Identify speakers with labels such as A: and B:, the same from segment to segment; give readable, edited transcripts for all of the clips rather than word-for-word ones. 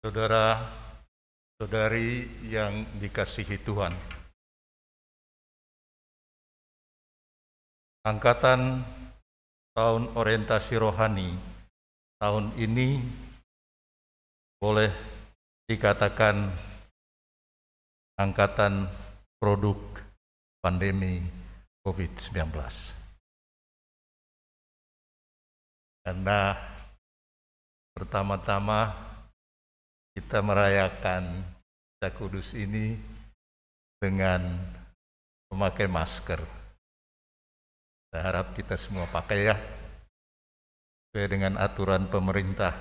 A: Saudara-saudari yang dikasihi Tuhan, angkatan tahun orientasi rohani tahun ini boleh dikatakan angkatan produk pandemi COVID-19. Karena pertama-tama kita merayakan Misa Kudus ini dengan memakai masker. Saya harap kita semua pakai ya, sesuai dengan aturan pemerintah.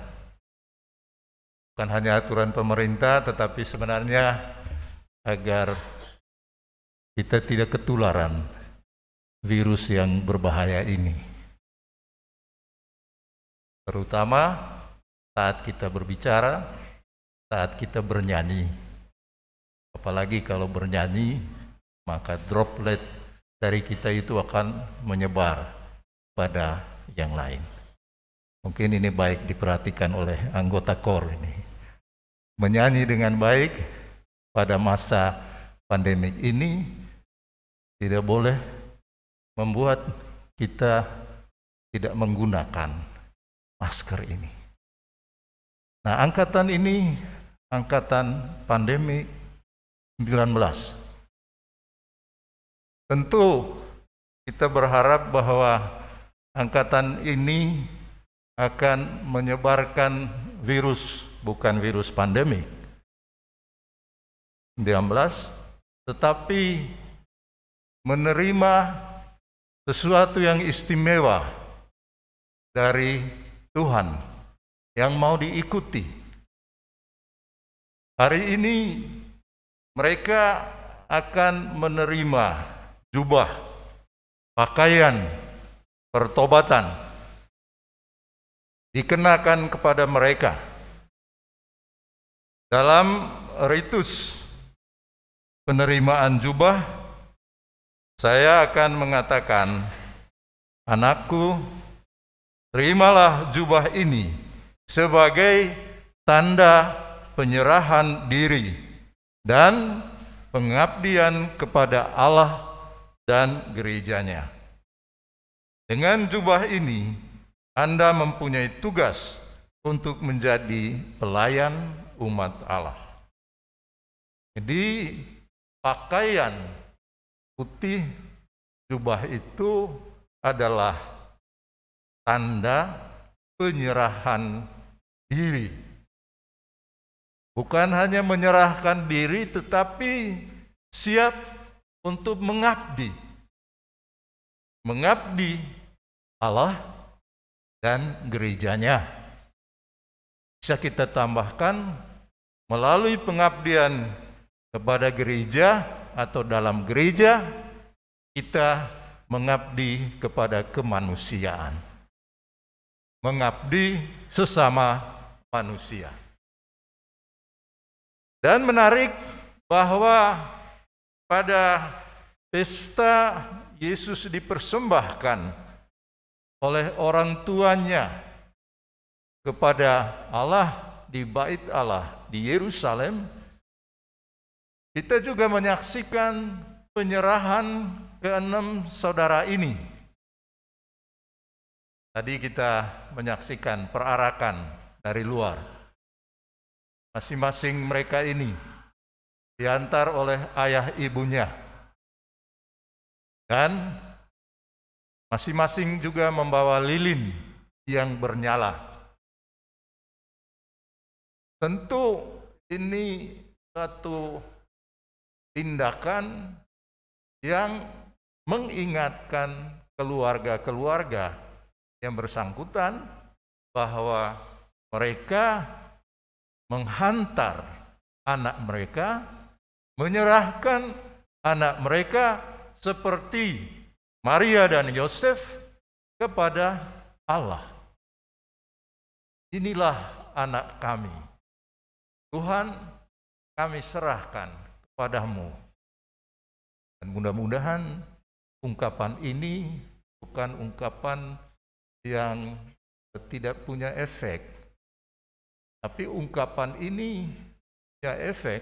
A: Bukan hanya aturan pemerintah, tetapi sebenarnya agar kita tidak ketularan virus yang berbahaya ini. Terutama saat kita berbicara, saat kita bernyanyi. Apalagi kalau bernyanyi, maka droplet dari kita itu akan menyebar pada yang lain. Mungkin ini baik diperhatikan oleh anggota KOR ini. Menyanyi dengan baik pada masa pandemik ini tidak boleh membuat kita tidak menggunakan masker ini. Nah, angkatan ini, angkatan pandemi 19. Tentu kita berharap bahwa angkatan ini akan menyebarkan virus, bukan virus pandemik 19, tetapi menerima sesuatu yang istimewa dari Tuhan yang mau diikuti. Hari ini mereka akan menerima jubah, pakaian pertobatan dikenakan kepada mereka. Dalam ritus penerimaan jubah, saya akan mengatakan, anakku, terimalah jubah ini sebagai tanda penyerahan diri dan pengabdian kepada Allah dan gerejanya. Dengan jubah ini, Anda mempunyai tugas untuk menjadi pelayan umat Allah. Jadi, pakaian putih jubah itu adalah tanda penyerahan diri. Bukan hanya menyerahkan diri, tetapi siap untuk mengabdi. Mengabdi Allah dan gerejanya. Bisa kita tambahkan melalui pengabdian kepada gereja atau dalam gereja, kita mengabdi kepada kemanusiaan. Mengabdi sesama manusia. Dan menarik bahwa pada pesta Yesus dipersembahkan oleh orang tuanya kepada Allah di Bait Allah di Yerusalem, kita juga menyaksikan penyerahan keenam saudara ini. Tadi kita menyaksikan perarakan dari luar. Masing-masing mereka ini diantar oleh ayah ibunya. Dan masing-masing juga membawa lilin yang bernyala. Tentu ini satu tindakan yang mengingatkan keluarga-keluarga yang bersangkutan bahwa mereka menghantar anak mereka, menyerahkan anak mereka seperti Maria dan Yosef kepada Allah. Inilah anak kami. Tuhan, kami serahkan kepadamu. Dan mudah-mudahan ungkapan ini bukan ungkapan yang tidak punya efek, Tapi ungkapan ini ya efek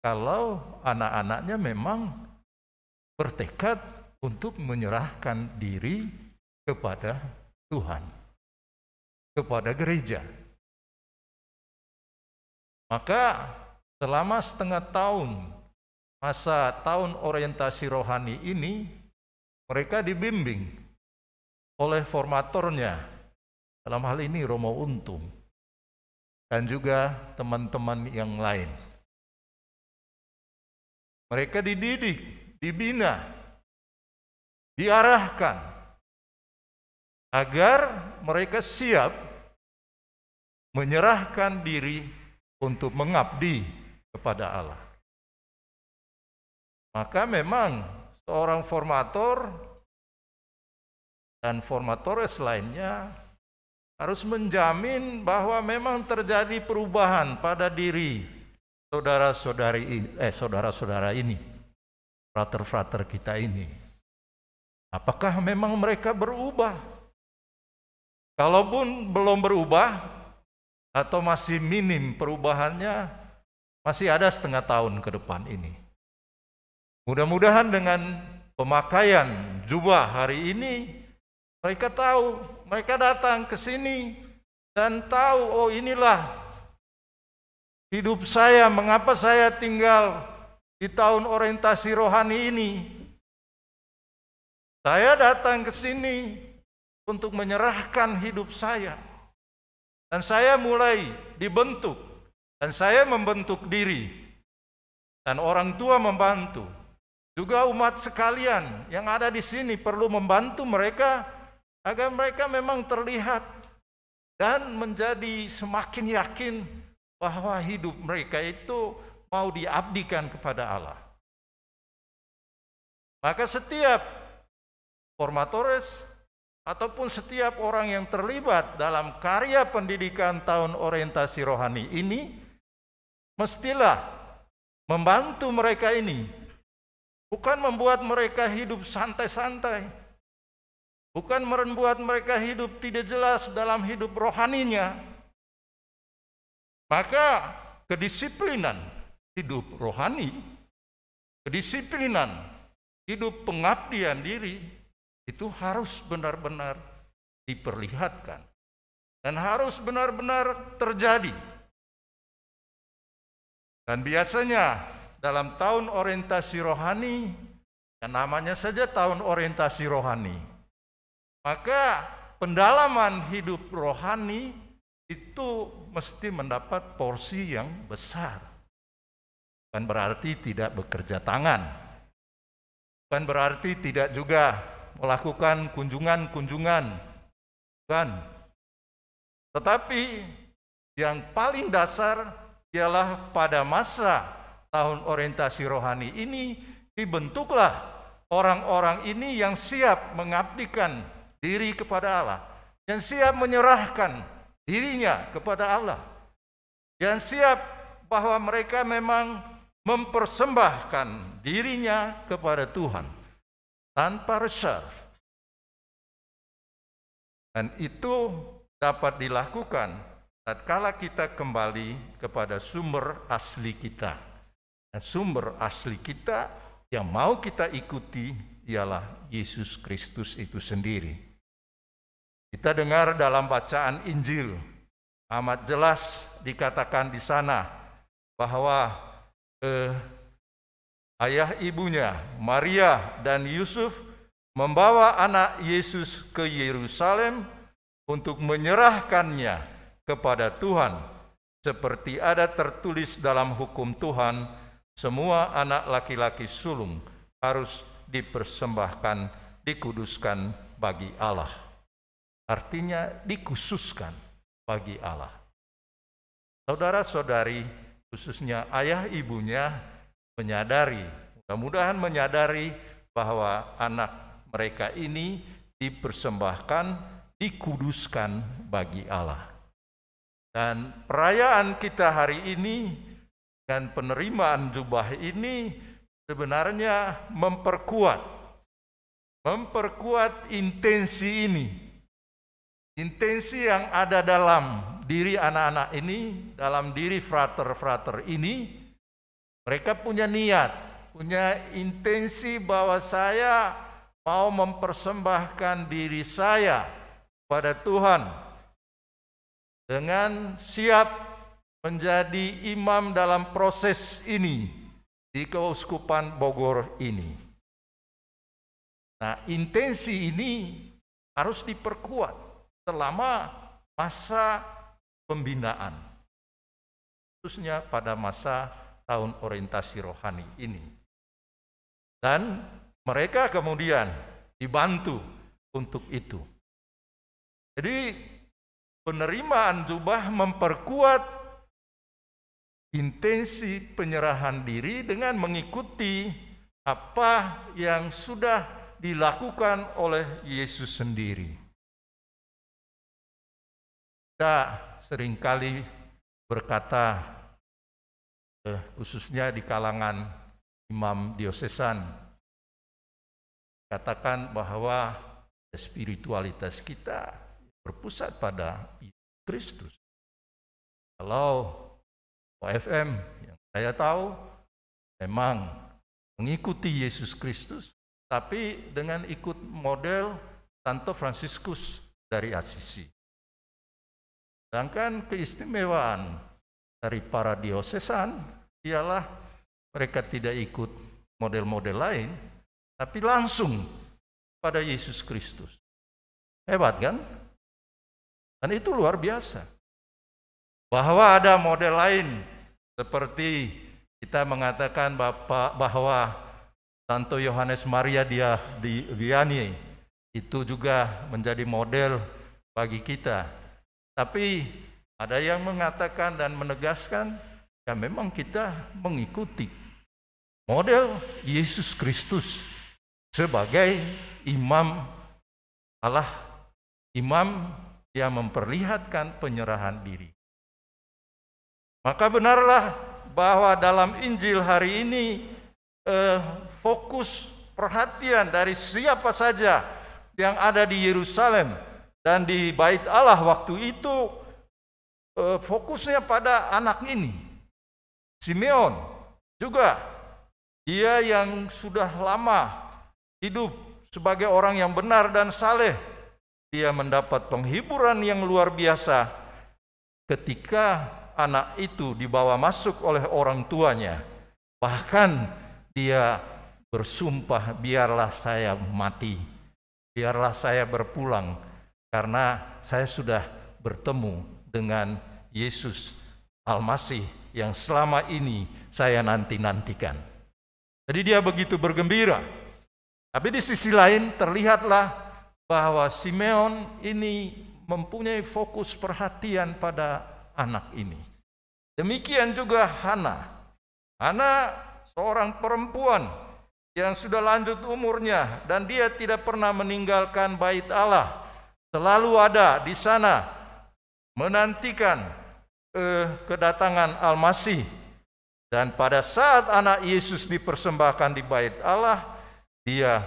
A: kalau anak-anaknya memang bertekad untuk menyerahkan diri kepada Tuhan, kepada gereja. Maka selama setengah tahun masa tahun orientasi rohani ini, mereka dibimbing oleh formatornya, dalam hal ini Romo Untung, dan juga teman-teman yang lain. Mereka dididik, dibina, diarahkan agar mereka siap menyerahkan diri untuk mengabdi kepada Allah. Maka memang seorang formator dan formatores lainnya harus menjamin bahwa memang terjadi perubahan pada diri saudara-saudara ini, frater-frater kita ini. Apakah memang mereka berubah? Kalaupun belum berubah atau masih minim perubahannya, masih ada setengah tahun ke depan ini. Mudah-mudahan dengan pemakaian jubah hari ini, mereka tahu, mereka datang ke sini dan tahu, oh inilah hidup saya, mengapa saya tinggal di tahun orientasi rohani ini. Saya datang ke sini untuk menyerahkan hidup saya. Dan saya mulai dibentuk, dan saya membentuk diri. Dan orang tua membantu. Juga umat sekalian yang ada di sini perlu membantu mereka agar mereka memang terlihat dan menjadi semakin yakin bahwa hidup mereka itu mau diabdikan kepada Allah. Maka setiap formatores ataupun setiap orang yang terlibat dalam karya pendidikan tahun orientasi rohani ini mestilah membantu mereka ini. Bukan membuat mereka hidup santai-santai. Bukan membuat mereka hidup tidak jelas dalam hidup rohaninya. Maka kedisiplinan hidup rohani, kedisiplinan hidup pengabdian diri, itu harus benar-benar diperlihatkan. Dan harus benar-benar terjadi. Dan biasanya dalam tahun orientasi rohani, yang namanya saja tahun orientasi rohani, maka pendalaman hidup rohani itu mesti mendapat porsi yang besar. Bukan berarti tidak bekerja tangan, bukan berarti tidak juga melakukan kunjungan-kunjungan, bukan. Tetapi yang paling dasar ialah pada masa tahun orientasi rohani ini dibentuklah orang-orang ini yang siap mengabdikan diri kepada Allah, yang siap menyerahkan dirinya kepada Allah, yang siap bahwa mereka memang mempersembahkan dirinya kepada Tuhan tanpa reserve. Dan itu dapat dilakukan tatkala kita kembali kepada sumber asli kita. Dan sumber asli kita yang mau kita ikuti ialah Yesus Kristus itu sendiri. Kita dengar dalam bacaan Injil amat jelas dikatakan di sana bahwa ayah ibunya Maria dan Yusuf membawa anak Yesus ke Yerusalem untuk menyerahkannya kepada Tuhan, seperti ada tertulis dalam hukum Tuhan. Semua anak laki-laki sulung harus dipersembahkan, dikuduskan bagi Allah. Artinya dikhususkan bagi Allah. Saudara-saudari, khususnya ayah ibunya menyadari, mudah-mudahan menyadari bahwa anak mereka ini dipersembahkan, dikuduskan bagi Allah. Dan perayaan kita hari ini dan penerimaan jubah ini sebenarnya memperkuat intensi ini. Intensi yang ada dalam diri anak-anak ini, dalam diri frater-frater ini, mereka punya niat, punya intensi bahwa saya mau mempersembahkan diri saya pada Tuhan dengan siap menjadi imam dalam proses ini di Keuskupan Bogor ini. Nah, intensi ini harus diperkuat selama masa pembinaan, khususnya pada masa tahun orientasi rohani ini. Dan mereka kemudian dibantu untuk itu. Jadi penerimaan jubah memperkuat intensi penyerahan diri dengan mengikuti apa yang sudah dilakukan oleh Yesus sendiri. Kita seringkali berkata, khususnya di kalangan imam diosesan, katakan bahwa spiritualitas kita berpusat pada Yesus Kristus. Kalau OFM yang saya tahu memang mengikuti Yesus Kristus, tapi dengan ikut model Santo Fransiskus dari Assisi. Sedangkan keistimewaan dari para diosesan ialah mereka tidak ikut model-model lain, tapi langsung pada Yesus Kristus. Hebat kan? Dan itu luar biasa. Bahwa ada model lain, seperti kita mengatakan bahwa Santo Yohanes Maria dia di Vianney itu juga menjadi model bagi kita. Tapi ada yang mengatakan dan menegaskan, ya memang kita mengikuti model Yesus Kristus sebagai imam Allah, imam yang memperlihatkan penyerahan diri. Maka benarlah bahwa dalam Injil hari ini fokus perhatian dari siapa saja yang ada di Yerusalem dan di Bait Allah waktu itu fokusnya pada anak ini. Simeon juga, dia yang sudah lama hidup sebagai orang yang benar dan saleh, dia mendapat penghiburan yang luar biasa ketika anak itu dibawa masuk oleh orang tuanya. Bahkan dia bersumpah, biarlah saya mati, biarlah saya berpulang, karena saya sudah bertemu dengan Yesus Al-Masih yang selama ini saya nanti-nantikan. Jadi dia begitu bergembira. Tapi di sisi lain terlihatlah bahwa Simeon ini mempunyai fokus perhatian pada anak ini. Demikian juga Hana. Hana seorang perempuan yang sudah lanjut umurnya dan dia tidak pernah meninggalkan Bait Allah. Selalu ada di sana menantikan kedatangan Al-Masih. Dan pada saat anak Yesus dipersembahkan di Bait Allah, dia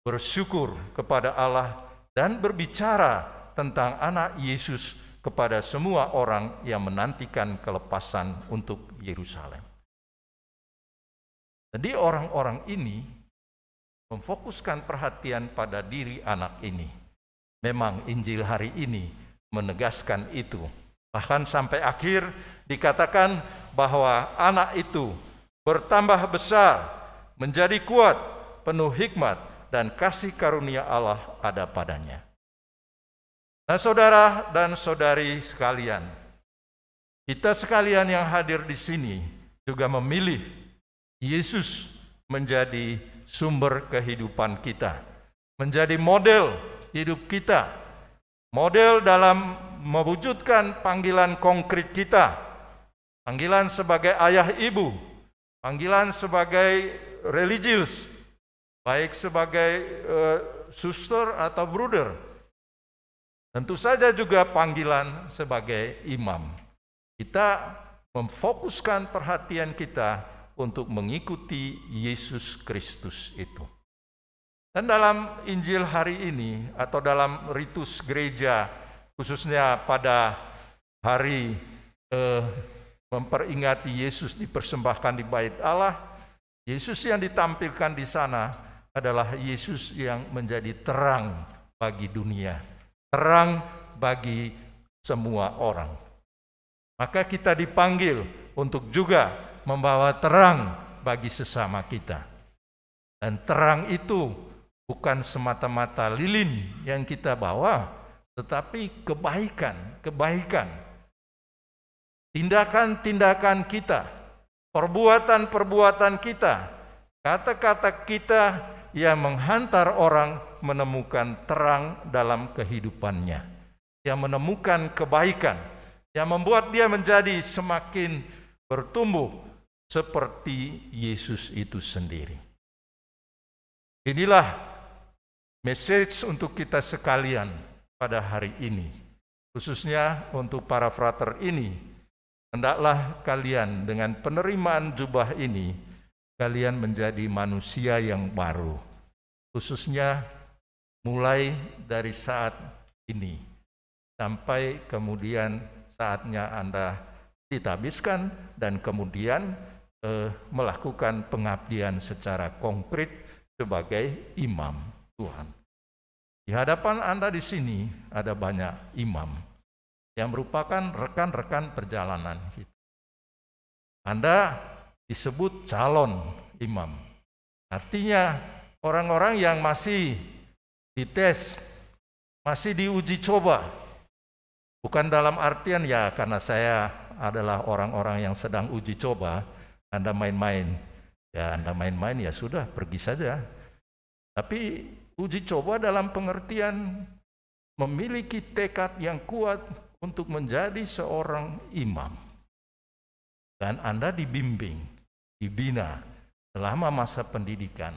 A: bersyukur kepada Allah dan berbicara tentang anak Yesus kepada semua orang yang menantikan kelepasan untuk Yerusalem. Jadi orang-orang ini memfokuskan perhatian pada diri anak ini. Memang Injil hari ini menegaskan itu. Bahkan sampai akhir dikatakan bahwa anak itu bertambah besar, menjadi kuat, penuh hikmat, dan kasih karunia Allah ada padanya. Nah, saudara dan saudari sekalian, kita sekalian yang hadir di sini juga memilih Yesus menjadi sumber kehidupan kita, menjadi model hidup kita, model dalam mewujudkan panggilan konkret kita, panggilan sebagai ayah ibu, panggilan sebagai religius, baik sebagai suster atau bruder, tentu saja juga panggilan sebagai imam. Kita memfokuskan perhatian kita untuk mengikuti Yesus Kristus itu. Dan dalam Injil hari ini atau dalam ritus gereja, khususnya pada hari memperingati Yesus dipersembahkan di bait Allah, Yesus yang ditampilkan di sana adalah Yesus yang menjadi terang bagi dunia, terang bagi semua orang. Maka kita dipanggil untuk juga membawa terang bagi sesama kita. Dan terang itu bukan semata-mata lilin yang kita bawa, tetapi kebaikan. Tindakan-tindakan kita, perbuatan-perbuatan kita, kata-kata kita yang menghantar orang menemukan terang dalam kehidupannya, yang menemukan kebaikan, yang membuat dia menjadi semakin bertumbuh seperti Yesus itu sendiri. Inilah message untuk kita sekalian pada hari ini, khususnya untuk para frater ini. Hendaklah kalian dengan penerimaan jubah ini, kalian menjadi manusia yang baru, khususnya mulai dari saat ini sampai kemudian saatnya Anda ditabiskan dan kemudian melakukan pengabdian secara konkret sebagai imam Tuhan. Di hadapan Anda di sini ada banyak imam yang merupakan rekan-rekan perjalanan kita. Anda disebut calon imam. Artinya orang-orang yang masih dites, masih diuji coba. Bukan dalam artian ya karena saya adalah orang-orang yang sedang uji coba, Anda main-main. Ya Anda main-main ya sudah, pergi saja. Tapi uji coba dalam pengertian memiliki tekad yang kuat untuk menjadi seorang imam. Dan Anda dibimbing, dibina selama masa pendidikan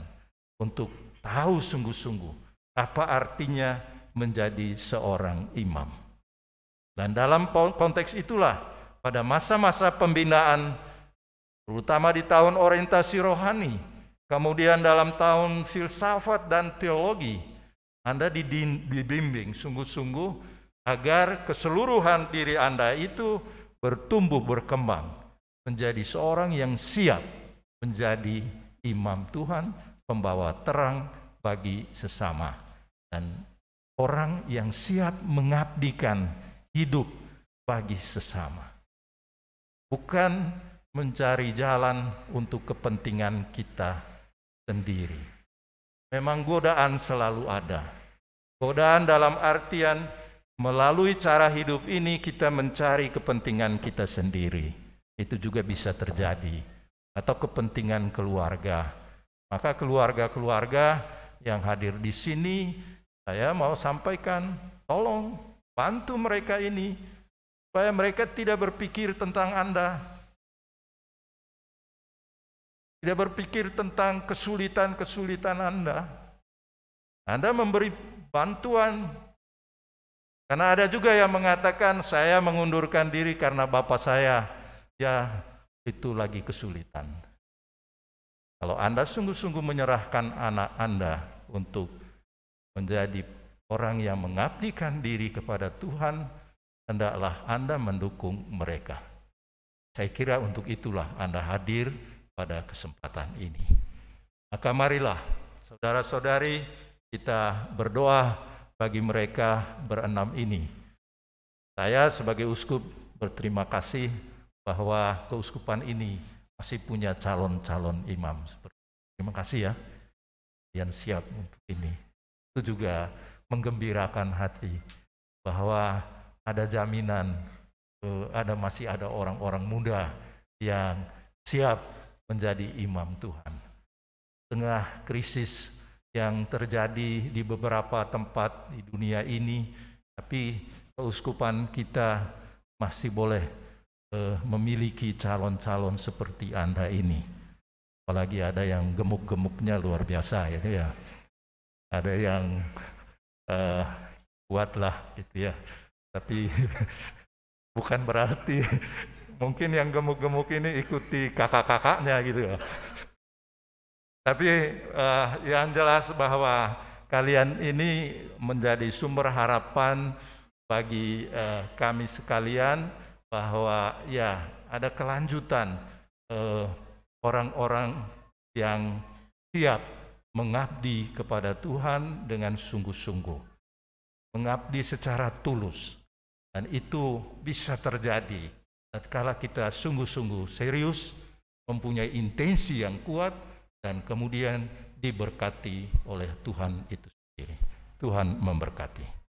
A: untuk tahu sungguh-sungguh apa artinya menjadi seorang imam. Dan dalam konteks itulah pada masa-masa pembinaan, terutama di tahun orientasi rohani, kemudian dalam tahun filsafat dan teologi, Anda dibimbing sungguh-sungguh agar keseluruhan diri Anda itu bertumbuh berkembang menjadi seorang yang siap menjadi imam Tuhan, pembawa terang bagi sesama, dan orang yang siap mengabdikan hidup bagi sesama. Bukan mencari jalan untuk kepentingan kita sendiri. Memang godaan selalu ada. Godaan dalam artian melalui cara hidup ini kita mencari kepentingan kita sendiri. Itu juga bisa terjadi. Atau kepentingan keluarga. Maka keluarga-keluarga yang hadir di sini, saya mau sampaikan, tolong bantu mereka ini, supaya mereka tidak berpikir tentang Anda. Tidak berpikir tentang kesulitan-kesulitan Anda. Anda memberi bantuan. Karena ada juga yang mengatakan saya mengundurkan diri karena bapak saya ya itu lagi kesulitan. Kalau Anda sungguh-sungguh menyerahkan anak Anda untuk menjadi orang yang mengabdikan diri kepada Tuhan, hendaklah Anda mendukung mereka. Saya kira untuk itulah Anda hadir pada kesempatan ini. Maka marilah saudara-saudari kita berdoa bagi mereka berenam ini. Saya sebagai uskup berterima kasih bahwa keuskupan ini masih punya calon-calon imam. Terima kasih ya, yang siap untuk ini. Itu juga menggembirakan hati bahwa ada jaminan, masih ada orang-orang muda yang siap menjadi imam Tuhan. Tengah krisis yang terjadi di beberapa tempat di dunia ini, tapi keuskupan kita masih boleh memiliki calon-calon seperti Anda ini. Apalagi ada yang gemuk-gemuknya luar biasa gitu ya. Ada yang kuat lah gitu ya. Tapi bukan berarti mungkin yang gemuk-gemuk ini ikuti kakak-kakaknya gitu ya. Tapi yang jelas bahwa kalian ini menjadi sumber harapan bagi kami sekalian bahwa ya ada kelanjutan orang-orang yang siap mengabdi kepada Tuhan dengan sungguh-sungguh, mengabdi secara tulus, dan itu bisa terjadi tatkala kita sungguh-sungguh serius, mempunyai intensi yang kuat, dan kemudian diberkati oleh Tuhan itu sendiri. Tuhan memberkati.